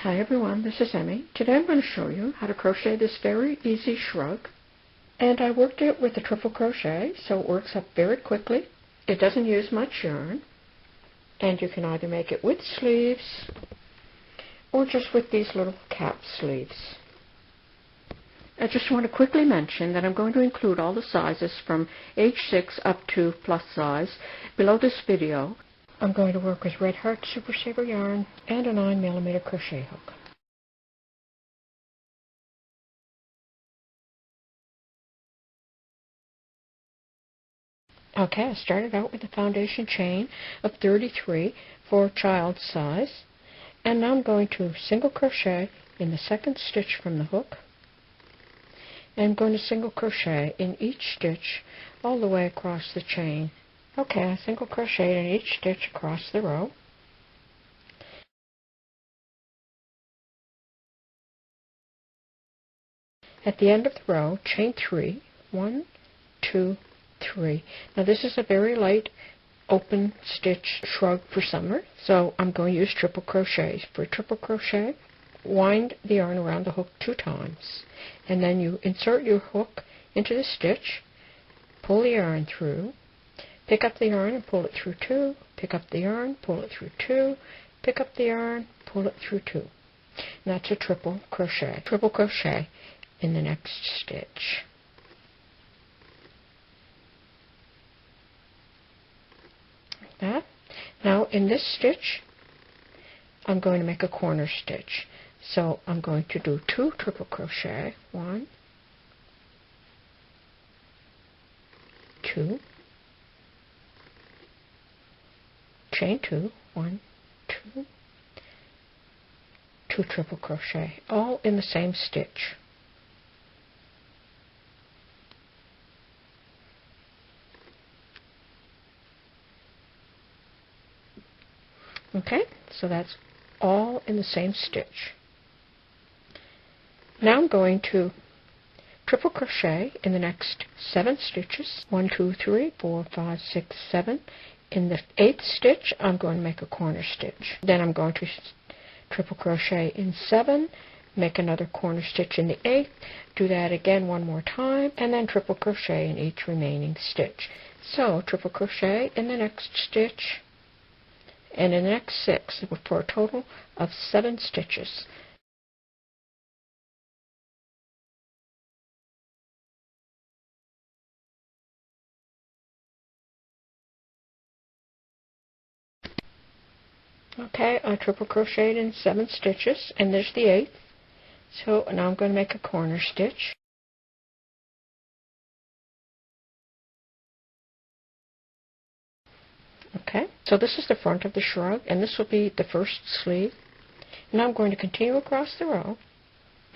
Hi everyone, this is Emmy. Today I'm going to show you how to crochet this very easy shrug. And I worked it with a triple crochet, so it works up very quickly. It doesn't use much yarn. And you can either make it with sleeves or just with these little cap sleeves. I just want to quickly mention that I'm going to include all the sizes from age 6 up to plus size below this video. I'm going to work with Red Heart Super Saver yarn and a 9mm crochet hook. Okay, I started out with a foundation chain of 33 for child size, and now I'm going to single crochet in the second stitch from the hook, and I'm going to single crochet in each stitch all the way across the chain. Okay, I single crocheted in each stitch across the row. At the end of the row, chain 3, 1, 2, 3. Now this is a very light open stitch shrug for summer, so I'm going to use triple crochets. For triple crochet, wind the yarn around the hook 2 times, and then you insert your hook into the stitch, pull the yarn through, pick up the yarn and pull it through 2, pick up the yarn, pull it through 2, pick up the yarn, pull it through 2. And that's a triple crochet. Triple crochet in the next stitch. Like that. Now in this stitch, I'm going to make a corner stitch. So I'm going to do 2 triple crochet. 1, 2, chain 2, 1, 2, 2 triple crochet, all in the same stitch. Okay, so that's all in the same stitch. Now I'm going to triple crochet in the next 7 stitches. 1, 2, 3, 4, 5, 6, 7. In the 8th stitch, I'm going to make a corner stitch. Then I'm going to triple crochet in 7, make another corner stitch in the 8th, do that again one more time, and then triple crochet in each remaining stitch. So triple crochet in the next stitch, and in the next 6, for a total of 7 stitches. Okay, I triple crocheted in 7 stitches, and there's the 8th. So now I'm going to make a corner stitch. Okay, so this is the front of the shrug, and this will be the first sleeve. Now I'm going to continue across the row,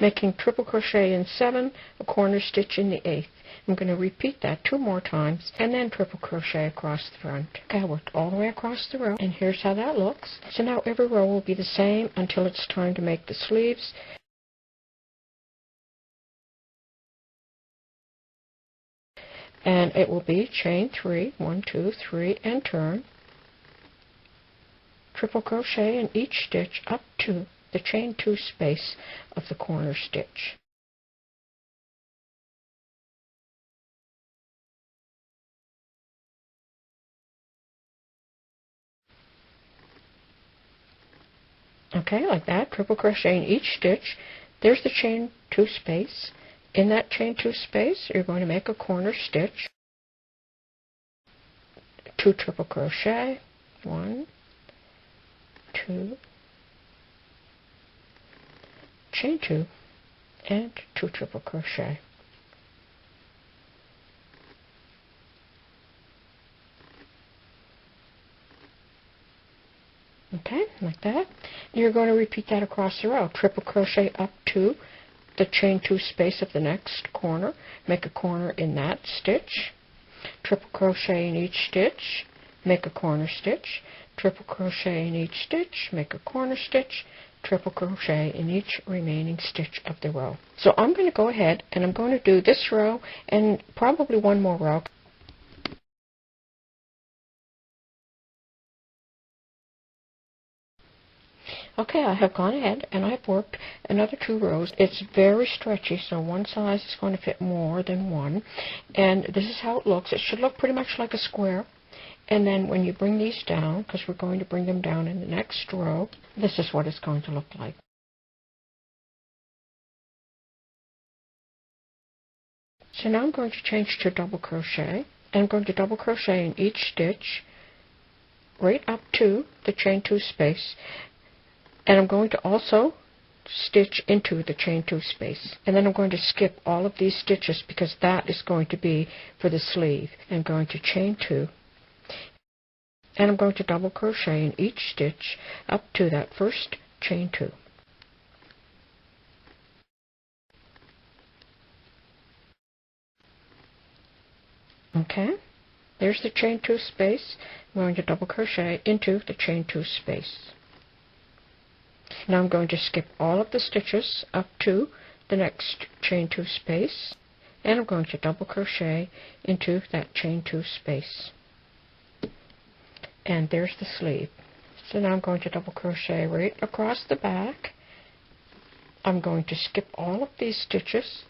making triple crochet in 7, a corner stitch in the 8th. I'm going to repeat that 2 more times, and then triple crochet across the front. Okay, I worked all the way across the row, and here's how that looks. So now every row will be the same until it's time to make the sleeves. And it will be chain 3, 1, 2, 3, and turn. Triple crochet in each stitch up to the chain 2 space of the corner stitch. Okay, like that. Triple crochet in each stitch. There's the chain 2 space. In that chain 2 space, you're going to make a corner stitch. 2 triple crochet. 1, 2, chain 2, and 2 triple crochet. Okay, like that. You're going to repeat that across the row. Triple crochet up to the chain 2 space of the next corner. Make a corner in that stitch. Triple crochet in each stitch. Make a corner stitch. Triple crochet in each stitch. Make a corner stitch. Triple crochet in each remaining stitch of the row. So I'm going to go ahead and I'm going to do this row and probably one more row. Okay, I have gone ahead and I've worked another 2 rows. It's very stretchy, so one size is going to fit more than one. And this is how it looks. It should look pretty much like a square. And then when you bring these down, because we're going to bring them down in the next row, this is what it's going to look like. So now I'm going to change to double crochet. And I'm going to double crochet in each stitch right up to the chain 2 space. And I'm going to also stitch into the chain 2 space. And then I'm going to skip all of these stitches because that is going to be for the sleeve. I'm going to chain 2. And I'm going to double crochet in each stitch up to that first chain 2. Okay, there's the chain 2 space. I'm going to double crochet into the chain 2 space. Now I'm going to skip all of the stitches up to the next chain 2 space, and I'm going to double crochet into that chain 2 space. And there's the sleeve. So now I'm going to double crochet right across the back. I'm going to skip all of these stitches.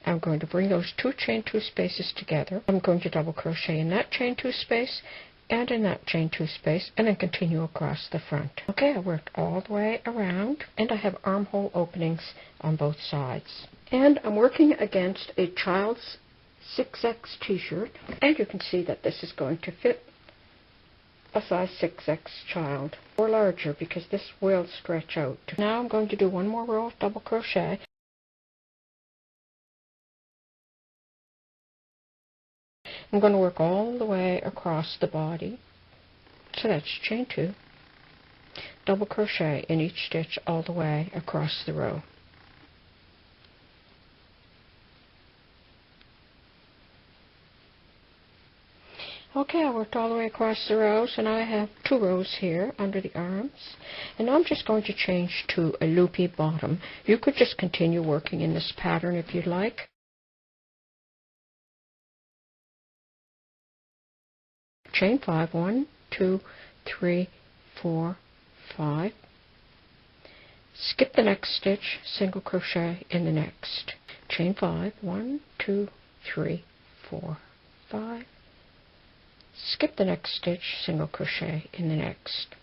I'm going to bring those 2 chain 2 spaces together. I'm going to double crochet in that chain 2 space and in that chain 2 space, and then continue across the front. Okay, I worked all the way around, and I have armhole openings on both sides. And I'm working against a child's 6X t-shirt, and you can see that this is going to fit a size 6X child, or larger, because this will stretch out. Now I'm going to do one more row of double crochet. I'm going to work all the way across the body. So that's chain 2, double crochet in each stitch all the way across the row. Okay, I worked all the way across the row, so now I have 2 rows here under the arms. And now I'm just going to change to a loopy bottom. You could just continue working in this pattern if you'd like. Chain 5, 1, 2, 3, 4, 5. Skip the next stitch, single crochet in the next. Chain 5, 1, 2, 3, 4, 5. Skip the next stitch, single crochet in the next.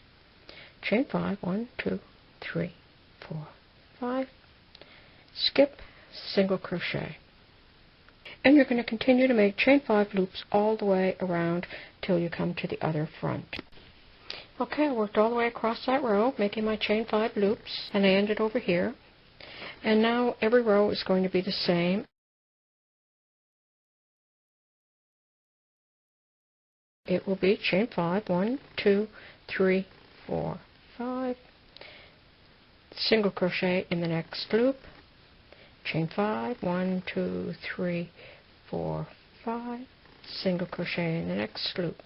Chain 5, 1, 2, 3, 4, 5. Skip, single crochet. And you're going to continue to make chain 5 loops all the way around till you come to the other front. Okay, I worked all the way across that row, making my chain 5 loops, and I ended over here. And now every row is going to be the same. It will be chain 5, 1, 2, 3, 4, 5. Single crochet in the next loop. Chain 5, 1, 2, 3, 4, 5. Single crochet in the next loop.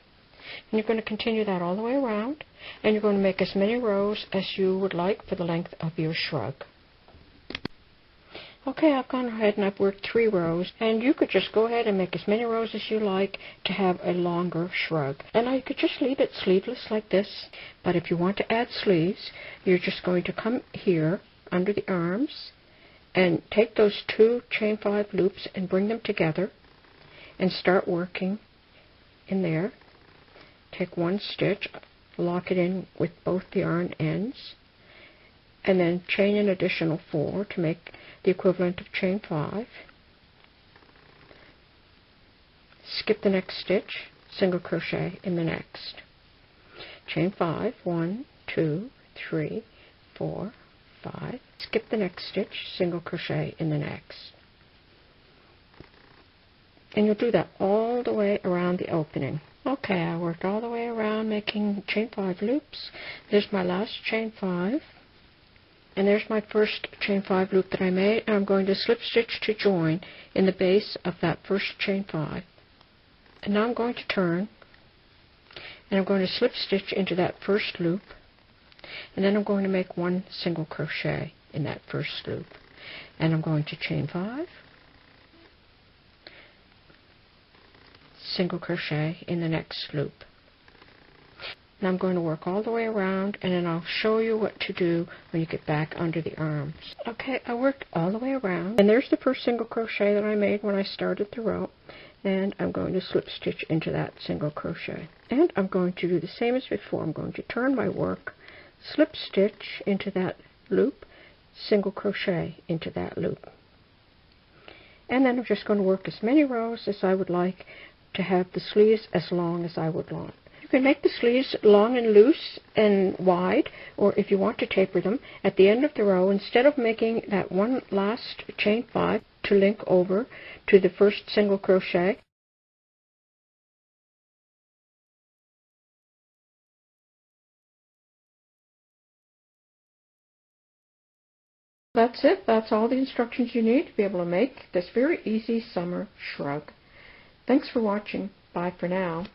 And you're going to continue that all the way around, and you're going to make as many rows as you would like for the length of your shrug. Okay, I've gone ahead and I've worked 3 rows, and you could just go ahead and make as many rows as you like to have a longer shrug. And I could just leave it sleeveless like this, but if you want to add sleeves, you're just going to come here under the arms and take those 2 chain 5 loops and bring them together and start working in there. Take 1 stitch, lock it in with both the yarn ends, and then chain an additional 4 to make the equivalent of chain 5. Skip the next stitch, single crochet in the next. Chain 5, 1, 2, 3, 4, 5. Skip the next stitch, single crochet in the next. And you'll do that all the way around the opening. Okay, I worked all the way around making chain 5 loops. There's my last chain 5. And there's my first chain 5 loop that I made. And I'm going to slip stitch to join in the base of that first chain 5. And now I'm going to turn, and I'm going to slip stitch into that first loop. And then I'm going to make 1 single crochet in that first loop. And I'm going to chain 5, single crochet in the next loop. And I'm going to work all the way around, and then I'll show you what to do when you get back under the arms. Okay, I worked all the way around, and there's the first single crochet that I made when I started the row. And I'm going to slip stitch into that single crochet. And I'm going to do the same as before. I'm going to turn my work, slip stitch into that loop, single crochet into that loop. And then I'm just going to work as many rows as I would like to have the sleeves as long as I would want. You can make the sleeves long and loose and wide, or if you want to taper them, at the end of the row, instead of making that one last chain 5 to link over to the first single crochet, that's it. That's all the instructions you need to be able to make this very easy summer shrug. Thanks for watching. Bye for now.